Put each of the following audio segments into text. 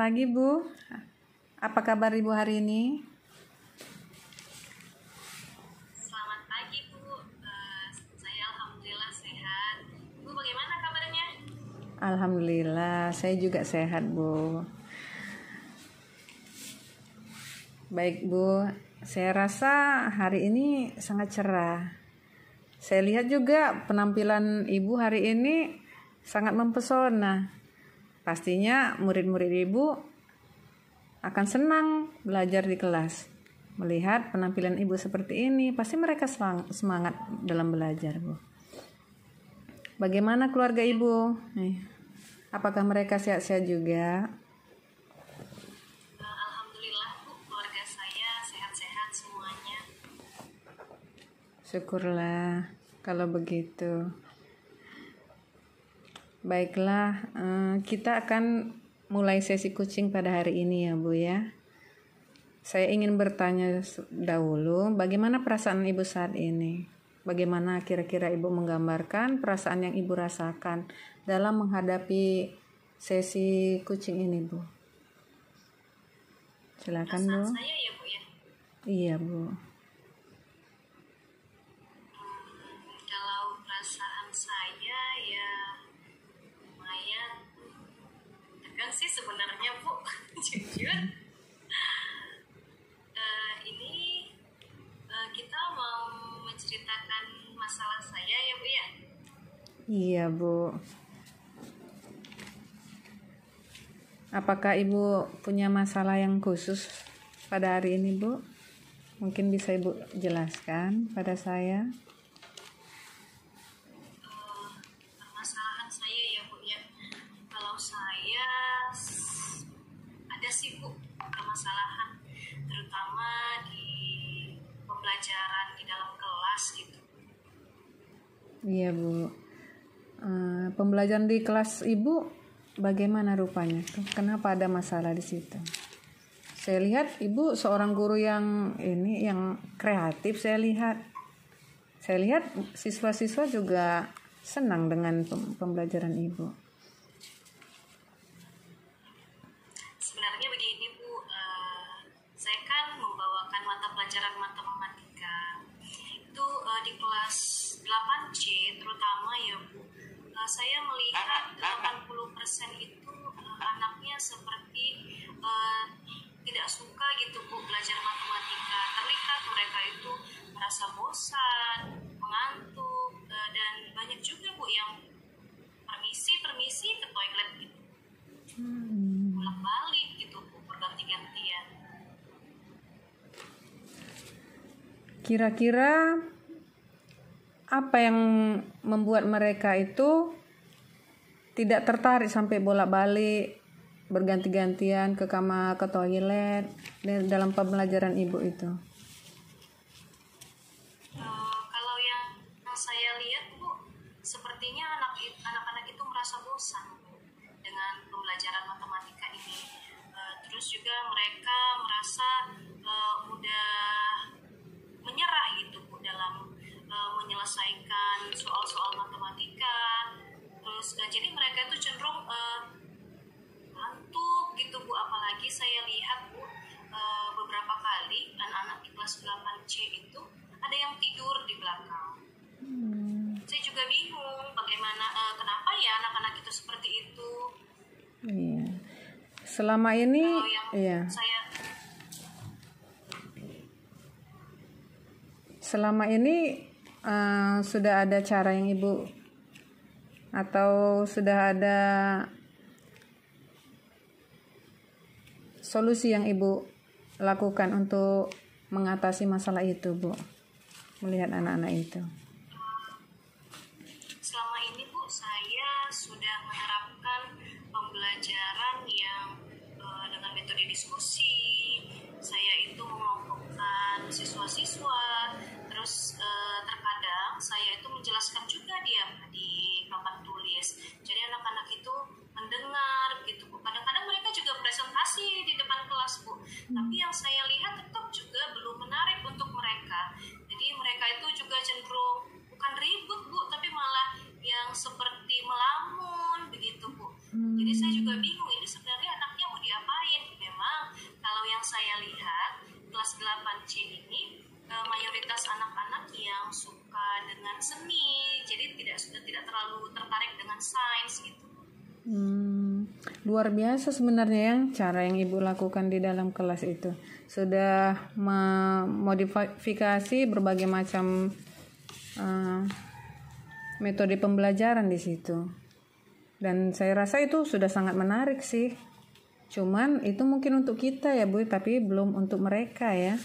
pagi, Bu. Apa kabar Ibu hari ini? Selamat pagi, Bu. Saya alhamdulillah sehat. Bu, bagaimana kabarnya? Alhamdulillah, saya juga sehat, Bu. Baik, Bu. Saya rasa hari ini sangat cerah. Saya lihat juga penampilan Ibu hari ini sangat mempesona. Pastinya murid-murid Ibu akan senang belajar di kelas. Melihat penampilan Ibu seperti ini, pasti mereka semangat dalam belajar, Bu. Bagaimana keluarga Ibu? Apakah mereka sehat-sehat juga? Alhamdulillah, Bu. Keluarga saya sehat-sehat semuanya. Syukurlah kalau begitu. Baiklah, kita akan mulai sesi coaching pada hari ini ya, Bu ya. Saya ingin bertanya dahulu, bagaimana perasaan Ibu saat ini? Bagaimana kira-kira Ibu menggambarkan perasaan yang Ibu rasakan dalam menghadapi sesi coaching ini, Bu? Silakan, Bu. Perasaan saya ya, Bu ya. Iya, Bu. Kalau perasaan saya ya lumayan tegang sih sebenarnya, Bu. Jujur. Ini kita mau menceritakan masalah saya ya, Bu ya. Iya, Bu. Apakah Ibu punya masalah yang khusus pada hari ini, Bu? Mungkin bisa Ibu jelaskan pada saya. Permasalahan saya ya, Bu ya. Kalau saya ada sih, Bu, permasalahan terutama di pembelajaran di dalam kelas gitu. Iya, Bu. Pembelajaran di kelas Ibu bagaimana rupanya? Kenapa ada masalah di situ? Saya lihat Ibu seorang guru yang kreatif. Saya lihat siswa-siswa juga senang dengan pembelajaran Ibu. Sebenarnya begini, Bu, saya kan membawakan mata pelajaran matematika itu di kelas 8C terutama ya, Bu. Saya melihat 80% itu anaknya seperti tidak suka gitu, Bu, belajar matematika. Terlihat mereka itu merasa bosan, mengantuk, dan banyak juga, Bu, yang permisi ke toilet gitu. Bolak-balik gitu, Bu, berganti-gantian. Kira-kira apa yang membuat mereka itu tidak tertarik sampai bolak-balik berganti-gantian ke kamar, ke toilet dalam pembelajaran Ibu itu? Kalau yang saya lihat, Bu, sepertinya anak-anak itu merasa bosan, Bu, dengan pembelajaran matematika ini. Terus juga mereka merasa mudah menyerah gitu, Bu, dalam menyelesaikan soal-soal matematika. Terus jadi mereka itu cenderung ngantuk gitu, Bu. Apalagi saya lihat, Bu, beberapa kali anak-anak di kelas 8C itu ada yang tidur di belakang. Saya juga bingung bagaimana kenapa ya anak-anak itu seperti itu. Iya. Selama ini Selama ini sudah ada cara yang Ibu atau sudah ada solusi yang Ibu lakukan untuk mengatasi masalah itu, Bu, melihat anak-anak itu? Selama ini, Bu, saya sudah menerapkan pembelajaran yang dengan metode diskusi. Saya itu mengelompokkan siswa-siswa. Terus terkadang saya itu menjelaskan juga di papan tulis. Jadi anak-anak itu mendengar gitu, Bu. Kadang-kadang mereka juga presentasi di depan kelas, Bu. Tapi yang saya lihat tetap juga belum menarik untuk mereka. Jadi mereka itu juga cenderung bukan ribut, Bu, tapi malah yang seperti melamun begitu, Bu. Jadi saya juga bingung ini sebenarnya anaknya mau diapain terlalu tertarik dengan sains gitu. Luar biasa sebenarnya yang cara yang Ibu lakukan di dalam kelas itu. Sudah memodifikasi berbagai macam metode pembelajaran di situ. Dan saya rasa itu sudah sangat menarik sih. Cuman itu mungkin untuk kita ya Bu, tapi belum untuk mereka ya.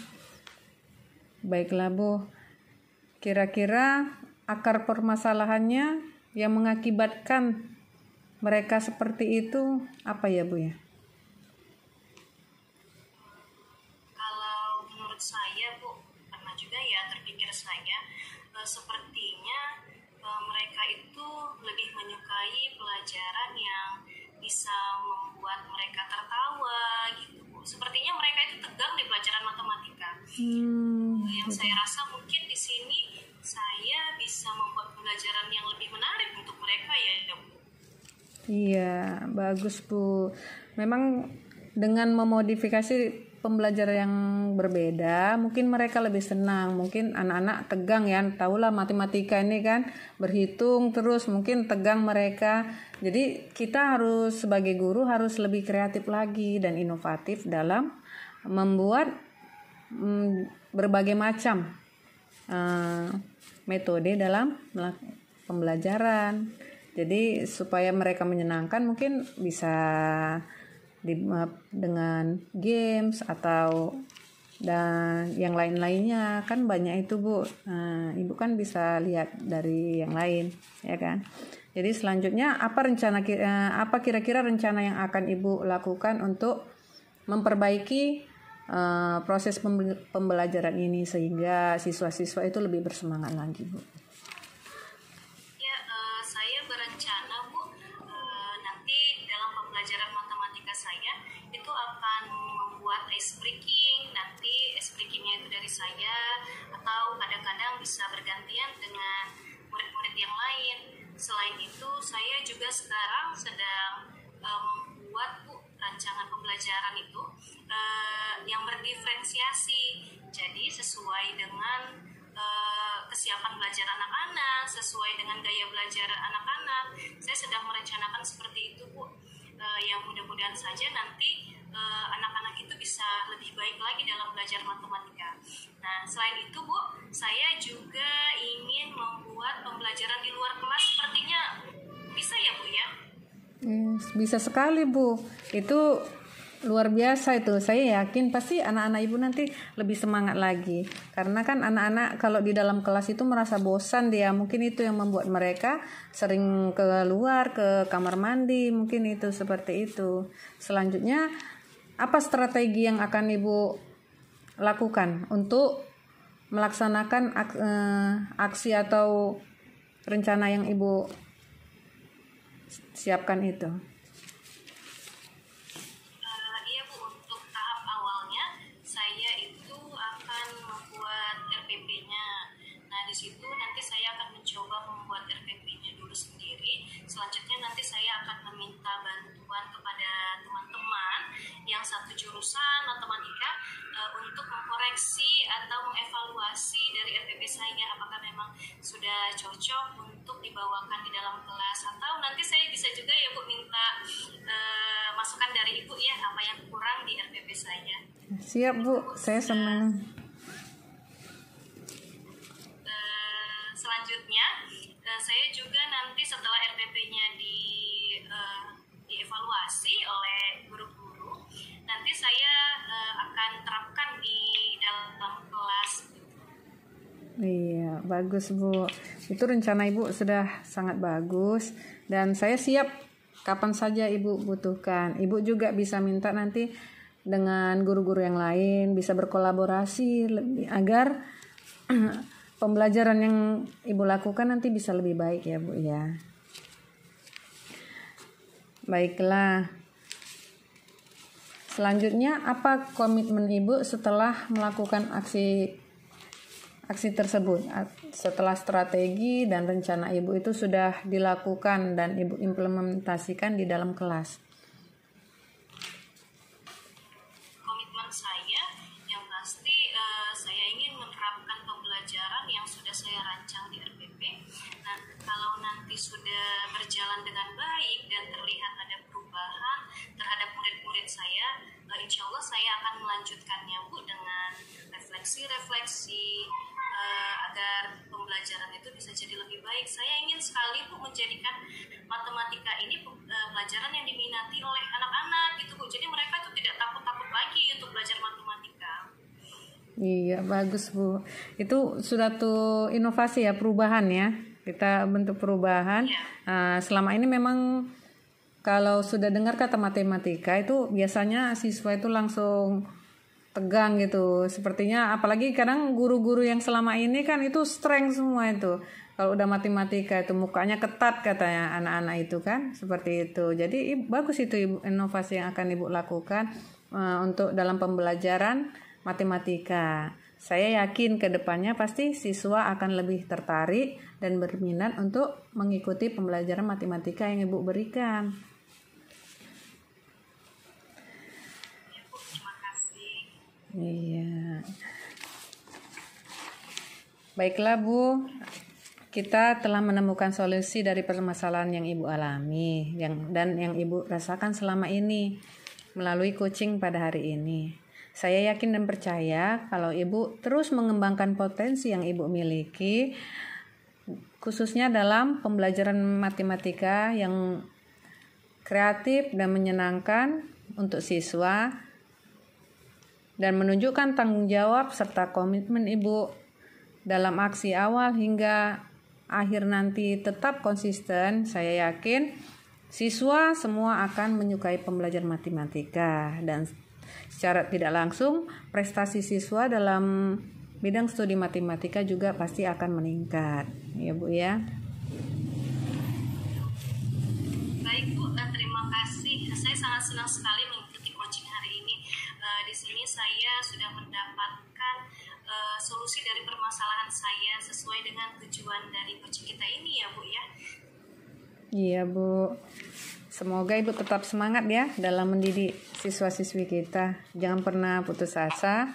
Baiklah Bu, kira-kira akar permasalahannya yang mengakibatkan mereka seperti itu apa ya Bu ya? Kalau menurut saya Bu, pernah juga ya terpikir saya, sepertinya mereka itu lebih menyukai pelajaran yang bisa membuat mereka tertawa gitu Bu. Sepertinya mereka itu tegang di pelajaran matematika. Yang saya rasa mungkin di sini saya bisa membuat pembelajaran yang lebih menarik untuk mereka ya Bu. Iya, bagus Bu. Memang dengan memodifikasi pembelajaran yang berbeda, mungkin mereka lebih senang. Mungkin anak-anak tegang ya, tahulah matematika ini kan berhitung terus, mungkin tegang mereka. Jadi kita harus sebagai guru harus lebih kreatif lagi dan inovatif dalam membuat berbagai macam metode dalam pembelajaran. Jadi supaya mereka menyenangkan mungkin bisa dengan games atau dan yang lain-lainnya, kan banyak itu Bu. Ibu kan bisa lihat dari yang lain ya kan. Jadi selanjutnya apa kira-kira rencana yang akan Ibu lakukan untuk memperbaiki proses pembelajaran ini sehingga siswa-siswa itu lebih bersemangat lagi Bu? Saya berencana Bu, nanti dalam pembelajaran matematika saya itu akan membuat ice breaking. Nanti ice breakingnya itu dari saya, atau kadang-kadang bisa bergantian dengan murid-murid yang lain. Selain itu saya juga sekarang sedang membuat Bu rancangan pembelajaran itu yang berdiferensiasi, jadi sesuai dengan kesiapan belajar anak-anak, sesuai dengan gaya belajar anak-anak. Saya sedang merencanakan seperti itu Bu, yang mudah-mudahan saja nanti anak-anak itu bisa lebih baik lagi dalam belajar matematika. Nah, selain itu Bu, saya juga ingin membuat pembelajaran di luar kelas. Sepertinya bisa ya Bu ya? Bisa sekali Bu, itu luar biasa itu. Saya yakin pasti anak-anak Ibu nanti lebih semangat lagi. Karena kan anak-anak kalau di dalam kelas itu merasa bosan dia. Mungkin itu yang membuat mereka sering keluar ke kamar mandi. Mungkin itu seperti itu. Selanjutnya apa strategi yang akan Ibu lakukan untuk melaksanakan aksi atau rencana yang Ibu siapkan itu? Selanjutnya nanti saya akan meminta bantuan kepada teman-teman yang satu jurusan matematika untuk mengkoreksi atau mengevaluasi dari RPP saya apakah memang sudah cocok untuk dibawakan di dalam kelas, atau nanti saya bisa juga ya Bu minta masukan dari Ibu ya apa yang kurang di RPP saya. Siap Bu, saya senang. Selanjutnya saya juga nanti setelah RPP-nya dievaluasi oleh guru-guru, nanti saya akan terapkan di dalam kelas. Iya, bagus Bu. Itu rencana Ibu sudah sangat bagus dan saya siap kapan saja Ibu butuhkan. Ibu juga bisa minta nanti dengan guru-guru yang lain bisa berkolaborasi agar pembelajaran yang Ibu lakukan nanti bisa lebih baik ya Bu ya. Baiklah. Selanjutnya apa komitmen Ibu setelah melakukan aksi tersebut? Setelah strategi dan rencana Ibu itu sudah dilakukan dan Ibu implementasikan di dalam kelas. Komitmen saya yang pasti saya ingin menerapkan pembelajaran yang sudah saya rancang di RPP. Nah, kalau nanti sudah refleksi agar pembelajaran itu bisa jadi lebih baik. Saya ingin sekali Bu menjadikan matematika ini pelajaran yang diminati oleh anak-anak gitu Bu. Jadi mereka tuh tidak takut-takut lagi untuk belajar matematika. Iya, bagus Bu. Itu sudah tuh inovasi ya, perubahan ya. Kita bentuk perubahan. Selama ini memang kalau sudah dengar kata matematika itu biasanya siswa itu langsung tegang gitu. Sepertinya apalagi kadang guru-guru yang selama ini kan itu strength semua itu. Kalau udah matematika itu mukanya ketat katanya anak-anak itu kan, seperti itu. Jadi bagus itu Ibu, inovasi yang akan Ibu lakukan untuk dalam pembelajaran matematika. Saya yakin ke depannya pasti siswa akan lebih tertarik dan berminat untuk mengikuti pembelajaran matematika yang Ibu berikan. Iya. Baiklah Bu, kita telah menemukan solusi dari permasalahan yang Ibu alami dan yang Ibu rasakan selama ini melalui coaching pada hari ini. Saya yakin dan percaya kalau Ibu terus mengembangkan potensi yang Ibu miliki, khususnya dalam pembelajaran matematika yang kreatif dan menyenangkan untuk siswa, dan menunjukkan tanggung jawab serta komitmen Ibu dalam aksi awal hingga akhir nanti tetap konsisten. Saya yakin siswa semua akan menyukai pembelajaran matematika dan secara tidak langsung prestasi siswa dalam bidang studi matematika juga pasti akan meningkat. Ya Bu ya. Baik Bu, terima kasih. Saya sangat senang sekali mengikuti coaching hari ini. Di sini saya sudah mendapatkan solusi dari permasalahan saya sesuai dengan tujuan dari coaching kita ini ya Bu ya. Iya Bu. Semoga Ibu tetap semangat ya dalam mendidik siswa-siswi kita. Jangan pernah putus asa.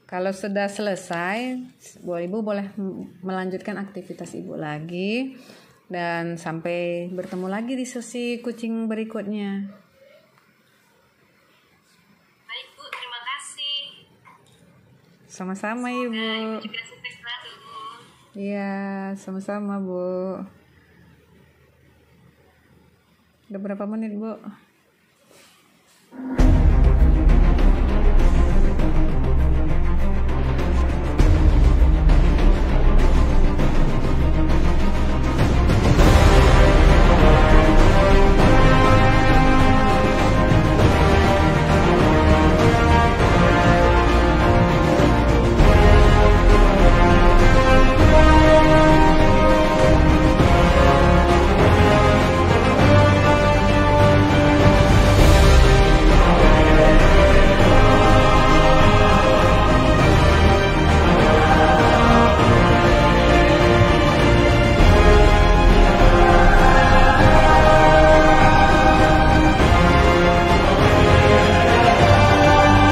Kalau sudah selesai, Ibu boleh melanjutkan aktivitas Ibu lagi. Dan sampai bertemu lagi di sesi coaching berikutnya. Baik Bu, terima kasih. Sama-sama Ibu. Ibu juga sukses selalu. Iya, sama-sama Bu. Udah berapa menit Bu?